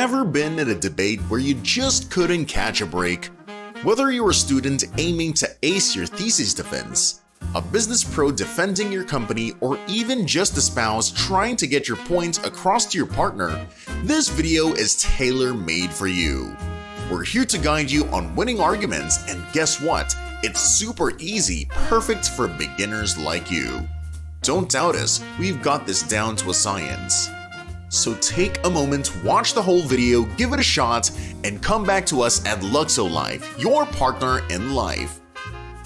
Ever been in a debate where you just couldn't catch a break? Whether you're a student aiming to ace your thesis defense, a business pro defending your company, or even just a spouse trying to get your point across to your partner, this video is tailor-made for you. We're here to guide you on winning arguments, and guess what? It's super easy, perfect for beginners like you. Don't doubt us, we've got this down to a science. So take a moment, watch the whole video, give it a shot, and come back to us at Luxo-Life, your partner in life.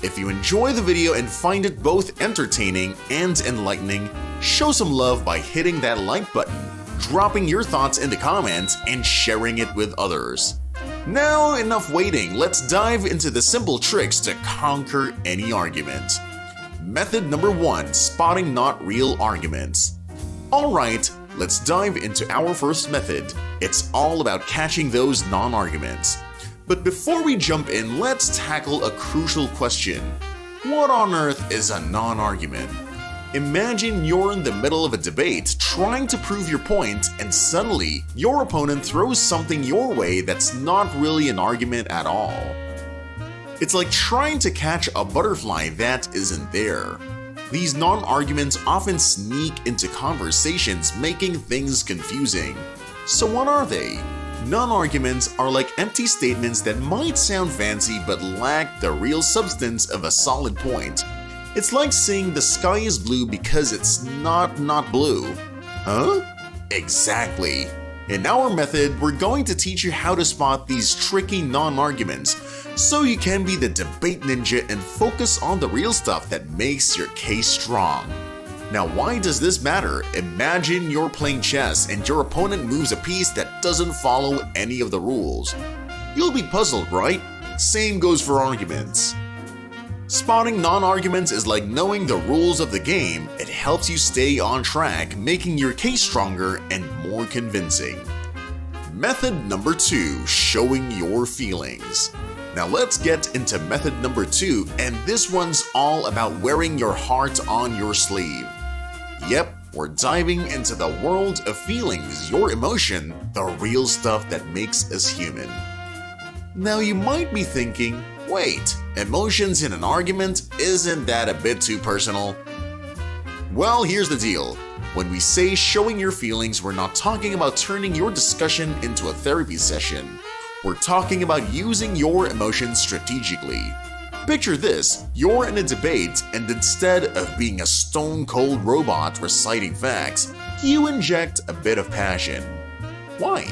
If you enjoy the video and find it both entertaining and enlightening, show some love by hitting that like button, dropping your thoughts in the comments, and sharing it with others. Now enough waiting, let's dive into the simple tricks to conquer any argument. Method number 1, spotting not real arguments. Alright, let's dive into our first method. It's all about catching those non-arguments. But before we jump in, let's tackle a crucial question. What on earth is a non-argument? Imagine you're in the middle of a debate trying to prove your point, and suddenly your opponent throws something your way that's not really an argument at all. It's like trying to catch a butterfly that isn't there. These non-arguments often sneak into conversations, making things confusing. So what are they? Non-arguments are like empty statements that might sound fancy but lack the real substance of a solid point. It's like saying the sky is blue because it's not blue. Huh? Exactly. In our method, we're going to teach you how to spot these tricky non-arguments so you can be the debate ninja and focus on the real stuff that makes your case strong. Now, why does this matter? Imagine you're playing chess and your opponent moves a piece that doesn't follow any of the rules. You'll be puzzled, right? Same goes for arguments. Spotting non-arguments is like knowing the rules of the game. It helps you stay on track, making your case stronger and more convincing. Method number 2, showing your feelings. Now let's get into method number 2, and this one's all about wearing your heart on your sleeve. Yep, we're diving into the world of feelings, your emotion, the real stuff that makes us human. Now you might be thinking, wait, emotions in an argument? Isn't that a bit too personal? Well, here's the deal. When we say showing your feelings, we're not talking about turning your discussion into a therapy session. We're talking about using your emotions strategically. Picture this, you're in a debate, and instead of being a stone-cold robot reciting facts, you inject a bit of passion. Why?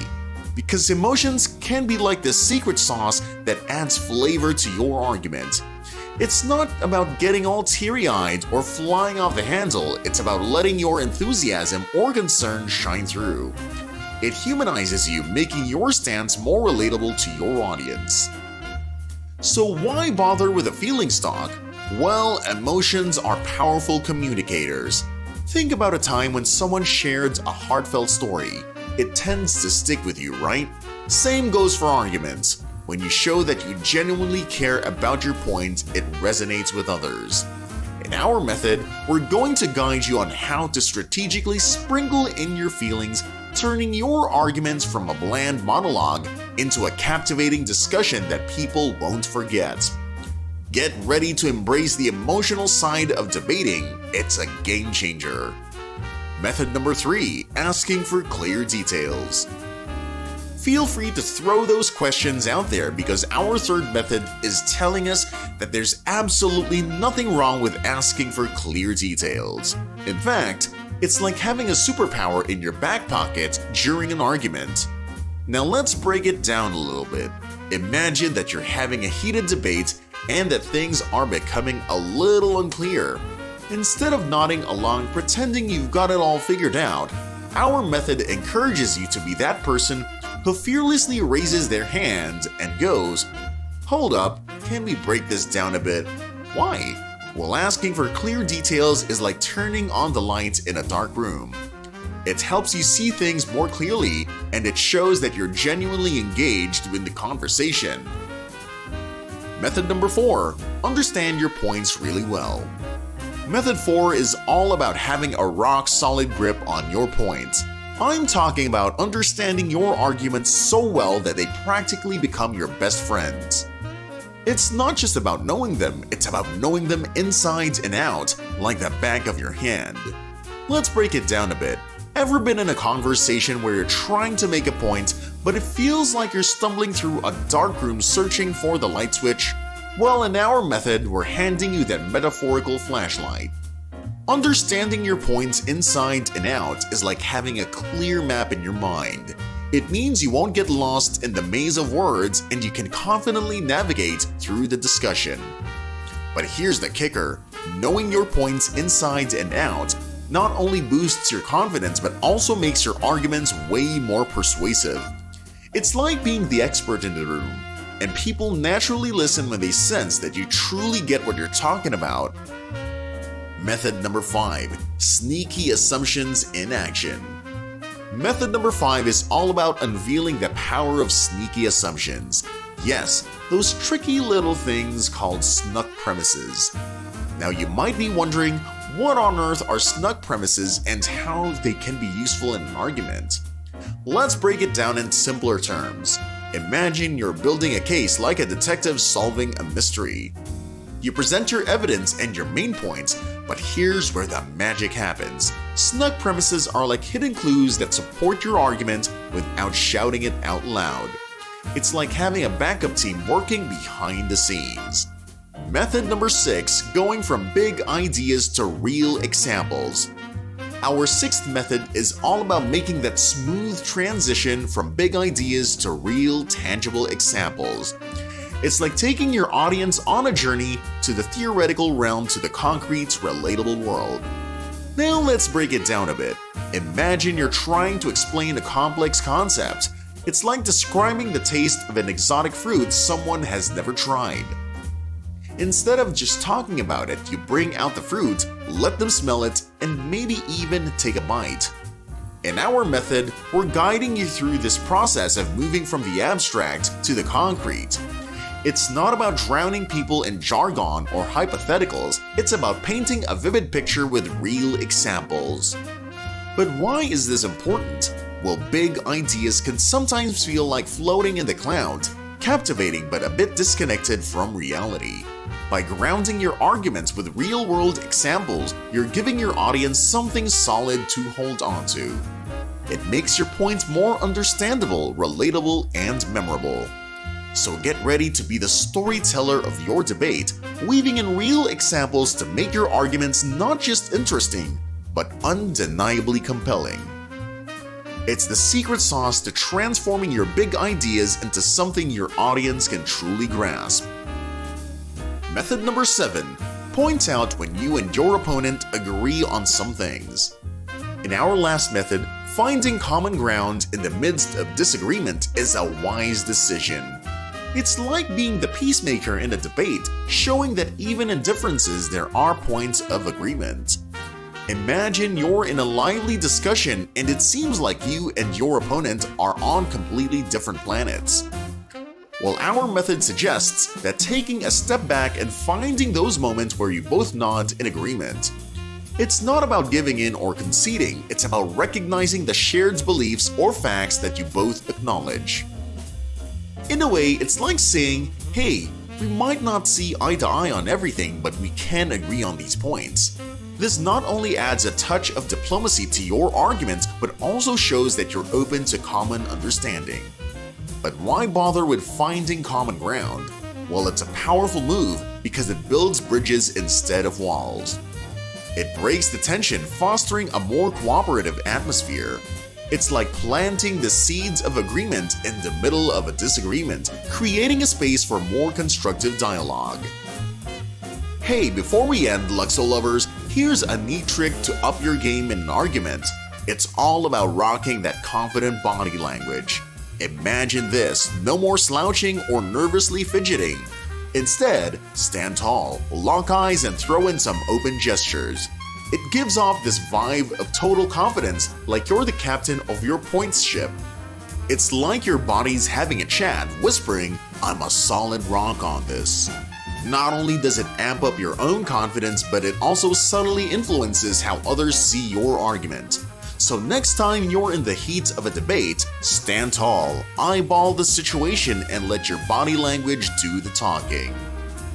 Because emotions can be like the secret sauce that adds flavor to your argument. It's not about getting all teary-eyed or flying off the handle, it's about letting your enthusiasm or concern shine through. It humanizes you, making your stance more relatable to your audience. So why bother with a feelings talk? Well, emotions are powerful communicators. Think about a time when someone shared a heartfelt story. It tends to stick with you, right? Same goes for arguments. When you show that you genuinely care about your point, it resonates with others. In our method, we're going to guide you on how to strategically sprinkle in your feelings, turning your arguments from a bland monologue into a captivating discussion that people won't forget. Get ready to embrace the emotional side of debating. It's a game changer. Method number 3, asking for clear details. Feel free to throw those questions out there because our third method is telling us that there's absolutely nothing wrong with asking for clear details. In fact, it's like having a superpower in your back pocket during an argument. Now let's break it down a little bit. Imagine that you're having a heated debate and that things are becoming a little unclear. Instead of nodding along pretending you've got it all figured out, our method encourages you to be that person who fearlessly raises their hand and goes, "Hold up, can we break this down a bit?" Why? Well, asking for clear details is like turning on the lights in a dark room. It helps you see things more clearly, and it shows that you're genuinely engaged in the conversation. Method number 4, understand your points really well. Method 4 is all about having a rock-solid grip on your points. I'm talking about understanding your arguments so well that they practically become your best friends. It's not just about knowing them, it's about knowing them inside and out, like the back of your hand. Let's break it down a bit. Ever been in a conversation where you're trying to make a point, but it feels like you're stumbling through a dark room searching for the light switch? Well, in our method, we're handing you that metaphorical flashlight. Understanding your points inside and out is like having a clear map in your mind. It means you won't get lost in the maze of words and you can confidently navigate through the discussion. But here's the kicker: knowing your points inside and out not only boosts your confidence but also makes your arguments way more persuasive. It's like being the expert in the room, and people naturally listen when they sense that you truly get what you're talking about. Method number 5. Sneaky assumptions in action. Method number 5 is all about unveiling the power of sneaky assumptions. Yes, those tricky little things called snug premises. Now you might be wondering, what on earth are snug premises and how they can be useful in an argument? Let's break it down in simpler terms. Imagine you're building a case like a detective solving a mystery. You present your evidence and your main points, but here's where the magic happens. Snug premises are like hidden clues that support your argument without shouting it out loud. It's like having a backup team working behind the scenes. Method number 6, going from big ideas to real examples. Our 6th method is all about making that smooth transition from big ideas to real, tangible examples. It's like taking your audience on a journey to the theoretical realm to the concrete, relatable world. Now let's break it down a bit. Imagine you're trying to explain a complex concept. It's like describing the taste of an exotic fruit someone has never tried. Instead of just talking about it, you bring out the fruit, let them smell it, and maybe even take a bite. In our method, we're guiding you through this process of moving from the abstract to the concrete. It's not about drowning people in jargon or hypotheticals, it's about painting a vivid picture with real examples. But why is this important? Well, big ideas can sometimes feel like floating in the clouds, captivating but a bit disconnected from reality. By grounding your arguments with real-world examples, you're giving your audience something solid to hold on to. It makes your point more understandable, relatable, and memorable. So get ready to be the storyteller of your debate, weaving in real examples to make your arguments not just interesting, but undeniably compelling. It's the secret sauce to transforming your big ideas into something your audience can truly grasp. Method number 7. Point out when you and your opponent agree on some things. In our last method, finding common ground in the midst of disagreement is a wise decision. It's like being the peacemaker in a debate, showing that even in differences there are points of agreement. Imagine you're in a lively discussion and it seems like you and your opponent are on completely different planets. Well, our method suggests that taking a step back and finding those moments where you both nod in agreement. It's not about giving in or conceding, it's about recognizing the shared beliefs or facts that you both acknowledge. In a way, it's like saying, hey, we might not see eye to eye on everything, but we can agree on these points. This not only adds a touch of diplomacy to your argument, but also shows that you're open to common understanding. But why bother with finding common ground? Well, it's a powerful move because it builds bridges instead of walls. It breaks the tension, fostering a more cooperative atmosphere. It's like planting the seeds of agreement in the middle of a disagreement, creating a space for more constructive dialogue. Hey, before we end, Luxo lovers, here's a neat trick to up your game in an argument. It's all about rocking that confident body language. Imagine this, no more slouching or nervously fidgeting. Instead, stand tall, lock eyes, and throw in some open gestures. It gives off this vibe of total confidence, like you're the captain of your points ship. It's like your body's having a chat, whispering, "I'm a solid rock on this." Not only does it amp up your own confidence, but it also subtly influences how others see your argument. So next time you're in the heat of a debate, stand tall, eyeball the situation, and let your body language do the talking.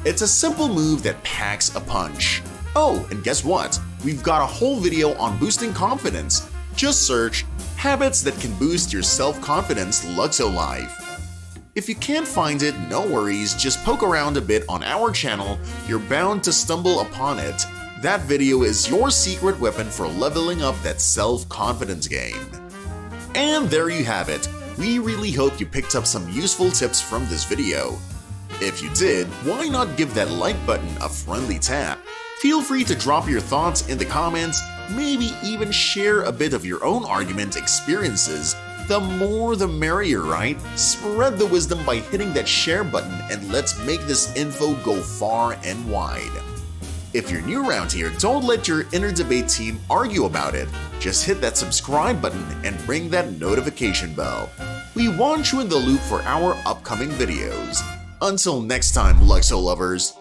It's a simple move that packs a punch. Oh, and guess what? We've got a whole video on boosting confidence. Just search "Habits that can boost your self-confidence Luxo-Life." If you can't find it, no worries, just poke around a bit on our channel, you're bound to stumble upon it. That video is your secret weapon for leveling up that self-confidence game. And there you have it. We really hope you picked up some useful tips from this video. If you did, why not give that like button a friendly tap? Feel free to drop your thoughts in the comments, maybe even share a bit of your own argument experiences. The more the merrier, right? Spread the wisdom by hitting that share button, and let's make this info go far and wide. If you're new around here, don't let your inner debate team argue about it. Just hit that subscribe button and ring that notification bell. We want you in the loop for our upcoming videos. Until next time, Luxo lovers.